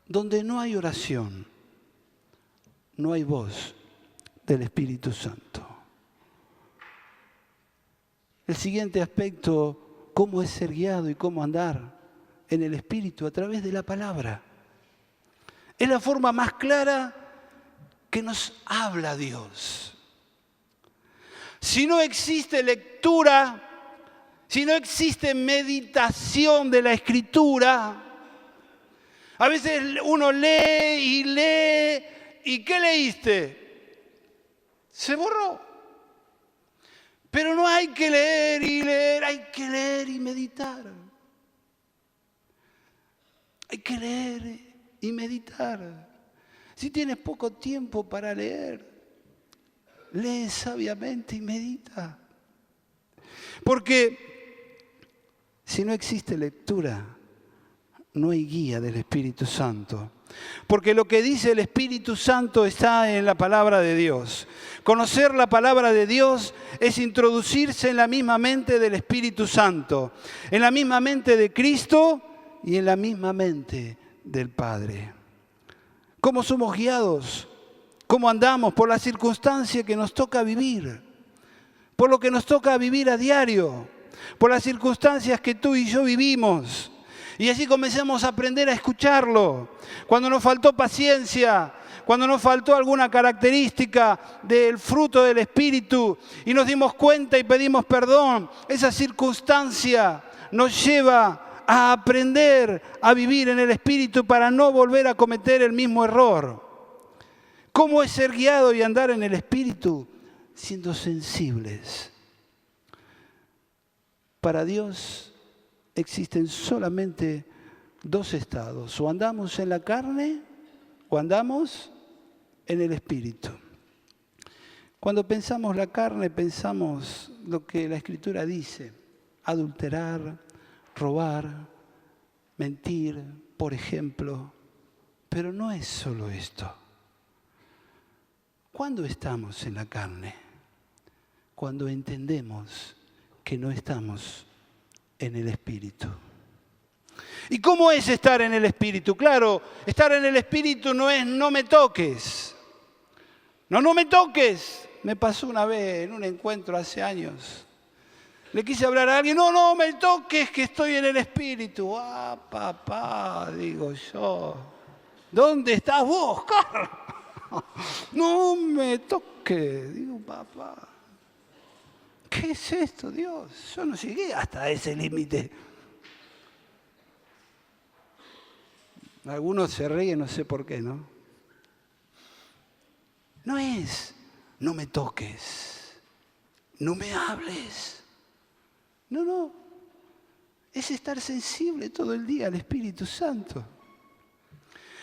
Donde no hay oración, no hay voz del Espíritu Santo. El siguiente aspecto, cómo es ser guiado y cómo andar en el Espíritu a través de la palabra. Es la forma más clara que nos habla Dios. Si no existe lectura, si no existe meditación de la Escritura, a veces uno lee, ¿y qué leíste? Se borró. Pero no hay que leer y leer, hay que leer y meditar. Hay que leer y meditar. Si tienes poco tiempo para leer, lee sabiamente y medita. Porque si no existe lectura, no hay guía del Espíritu Santo. Porque lo que dice el Espíritu Santo está en la palabra de Dios. Conocer la palabra de Dios es introducirse en la misma mente del Espíritu Santo, en la misma mente de Cristo y en la misma mente del Padre. ¿Cómo somos guiados? ¿Cómo andamos? Por la circunstancia que nos toca vivir, por lo que nos toca vivir a diario, por las circunstancias que tú y yo vivimos. Y así comenzamos a aprender a escucharlo. Cuando nos faltó paciencia, cuando nos faltó alguna característica del fruto del Espíritu y nos dimos cuenta y pedimos perdón, esa circunstancia nos lleva a aprender a vivir en el Espíritu para no volver a cometer el mismo error. ¿Cómo es ser guiado y andar en el Espíritu? Siendo sensibles. Para Dios existen solamente dos estados. O andamos en la carne o andamos en el Espíritu. Cuando pensamos la carne, pensamos lo que la Escritura dice. Adulterar, robar, mentir, por ejemplo. Pero no es solo esto. ¿Cuándo estamos en la carne? Cuando entendemos que no estamos en el Espíritu. ¿Y cómo es estar en el Espíritu? Claro, estar en el Espíritu no es no me toques. No me toques. Me pasó una vez en un encuentro hace años. Le quise hablar a alguien, no me toques que estoy en el Espíritu. Ah, papá, digo yo. ¿Dónde estás vos, Carlos? No me toques, digo papá. ¿Qué es esto, Dios? Yo no llegué hasta ese límite. Algunos se ríen, no sé por qué, ¿no? No es, no me toques, no me hables. No. Es estar sensible todo el día al Espíritu Santo.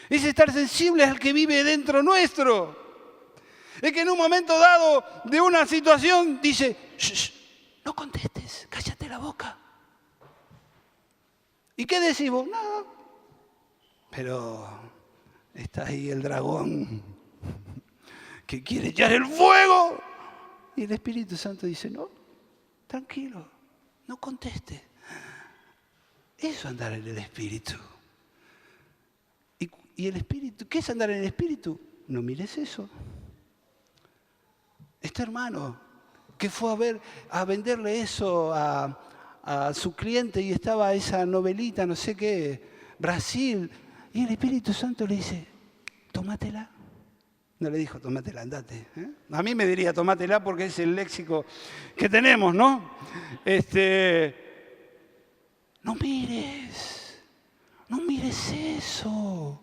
Es estar sensible al que vive dentro nuestro. Es que en un momento dado de una situación dice, shh, no contestes, cállate la boca. ¿Y qué decís vos? No. Pero está ahí el dragón que quiere echar el fuego. Y el Espíritu Santo dice, no, tranquilo, no conteste. Eso es andar en el Espíritu. Y el Espíritu, ¿qué es andar en el Espíritu? No mires eso. Este hermano que fue a venderle eso a su cliente y estaba esa novelita, no sé qué, Brasil, y el Espíritu Santo le dice, tómatela. No le dijo, tómatela, andate. A mí me diría, tómatela porque es el léxico que tenemos, ¿no? No mires eso,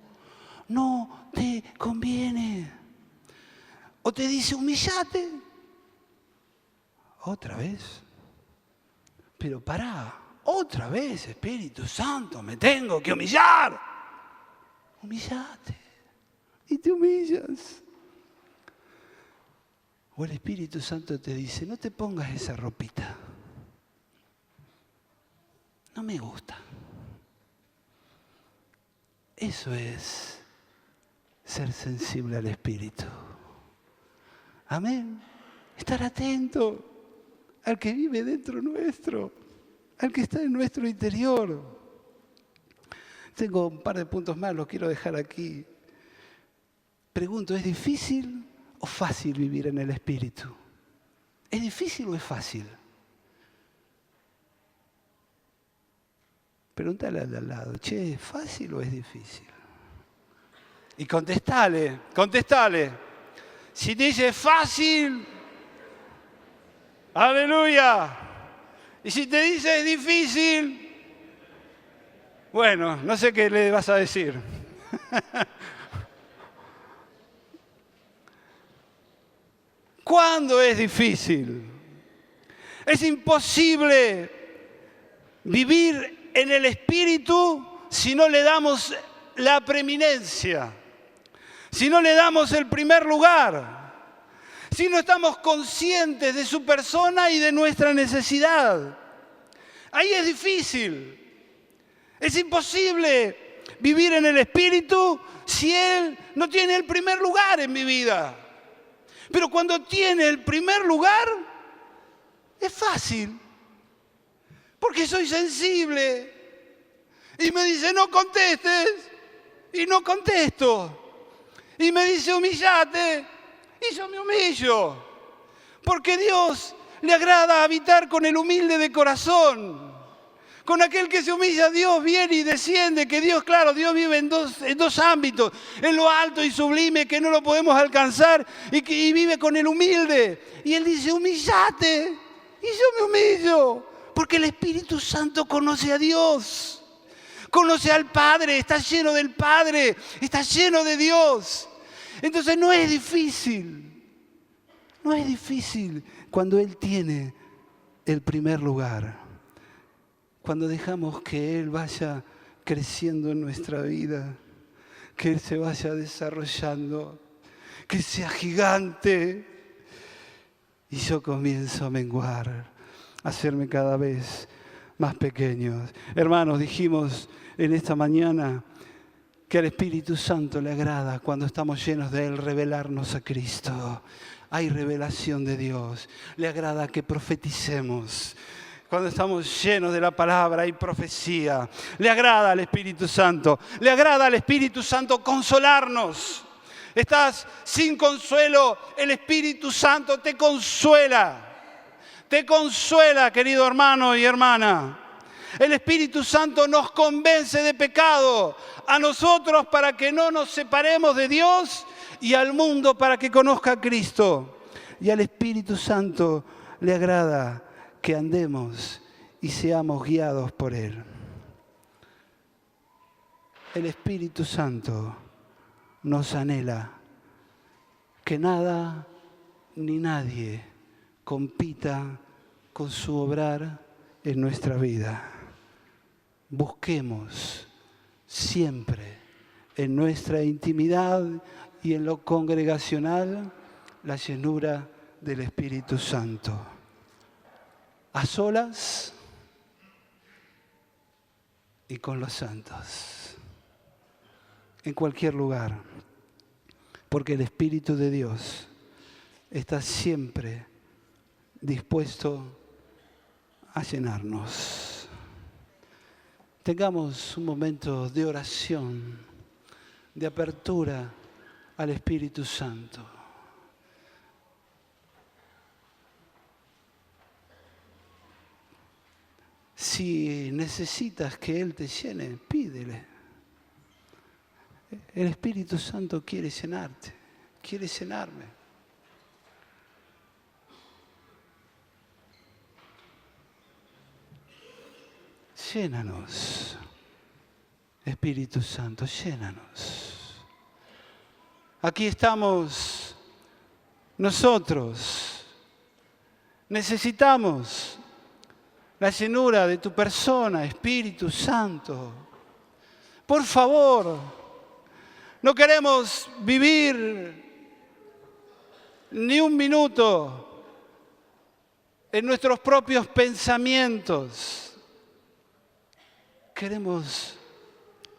no te conviene. O te dice, humillate. Otra vez. Pero pará, otra vez, Espíritu Santo, me tengo que humillar. Humillate y te humillas. O el Espíritu Santo te dice, no te pongas esa ropita. No me gusta. Eso es ser sensible al Espíritu. Amén. Estar atento al que vive dentro nuestro, al que está en nuestro interior. Tengo un par de puntos más, los quiero dejar aquí. Pregunto, ¿es difícil o fácil vivir en el Espíritu? ¿Es difícil o es fácil? Pregúntale al lado, che, ¿es fácil o es difícil? Y contestale. Si te dice fácil, aleluya. Y si te dice es difícil, bueno, no sé qué le vas a decir. ¿Cuándo es difícil? Es imposible vivir en el Espíritu si no le damos la preeminencia, si no le damos el primer lugar, si no estamos conscientes de su persona y de nuestra necesidad. Ahí es difícil. Es imposible vivir en el Espíritu si Él no tiene el primer lugar en mi vida. Pero cuando tiene el primer lugar, es fácil. Porque soy sensible. Y me dice, no contestes. Y no contesto. Y me dice, humillate. Y yo me humillo. Porque Dios le agrada habitar con el humilde de corazón. Con aquel que se humilla, Dios viene y desciende, que Dios, claro, Dios vive en dos ámbitos, en lo alto y sublime, que no lo podemos alcanzar, y vive con el humilde. Y Él dice, humillate, y yo me humillo, porque el Espíritu Santo conoce a Dios, conoce al Padre, está lleno del Padre, está lleno de Dios. Entonces no es difícil cuando Él tiene el primer lugar. Cuando dejamos que Él vaya creciendo en nuestra vida, que Él se vaya desarrollando, que sea gigante, y yo comienzo a menguar, a hacerme cada vez más pequeño. Hermanos, dijimos en esta mañana que al Espíritu Santo le agrada cuando estamos llenos de Él revelarnos a Cristo. Hay revelación de Dios. Le agrada que profeticemos. Cuando estamos llenos de la palabra hay profecía. Le agrada al Espíritu Santo. Le agrada al Espíritu Santo consolarnos. Estás sin consuelo, el Espíritu Santo te consuela. Te consuela, querido hermano y hermana. El Espíritu Santo nos convence de pecado. A nosotros para que no nos separemos de Dios y al mundo para que conozca a Cristo. Y al Espíritu Santo le agrada que andemos y seamos guiados por Él. El Espíritu Santo nos anhela que nada ni nadie compita con su obrar en nuestra vida. Busquemos siempre en nuestra intimidad y en lo congregacional la llenura del Espíritu Santo. A solas y con los santos. En cualquier lugar. Porque el Espíritu de Dios está siempre dispuesto a llenarnos. Tengamos un momento de oración, de apertura al Espíritu Santo. Si necesitas que Él te llene, pídele. El Espíritu Santo quiere llenarte, quiere llenarme. Llénanos, Espíritu Santo, llénanos. Aquí estamos nosotros. Necesitamos la llenura de tu persona, Espíritu Santo. Por favor, no queremos vivir ni un minuto en nuestros propios pensamientos. Queremos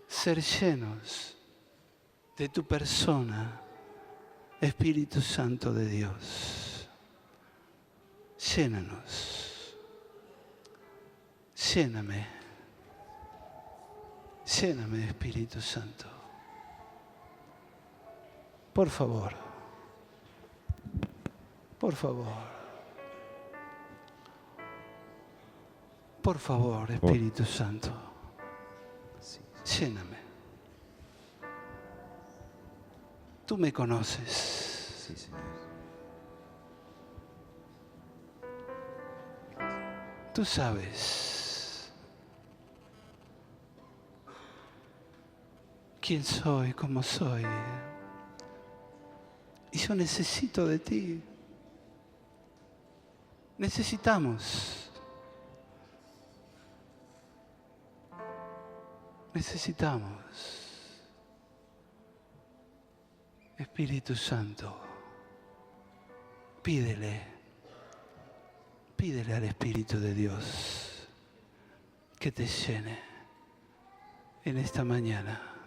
ser llenos de tu persona, Espíritu Santo de Dios. Llénanos. Lléname. Lléname, Espíritu Santo. Por favor. Por favor. Por favor, Espíritu Santo. Lléname. Tú me conoces. Sí, Señor. Tú sabes quién soy, cómo soy. Y yo necesito de ti. Necesitamos. Espíritu Santo, pídele al Espíritu de Dios que te llene en esta mañana.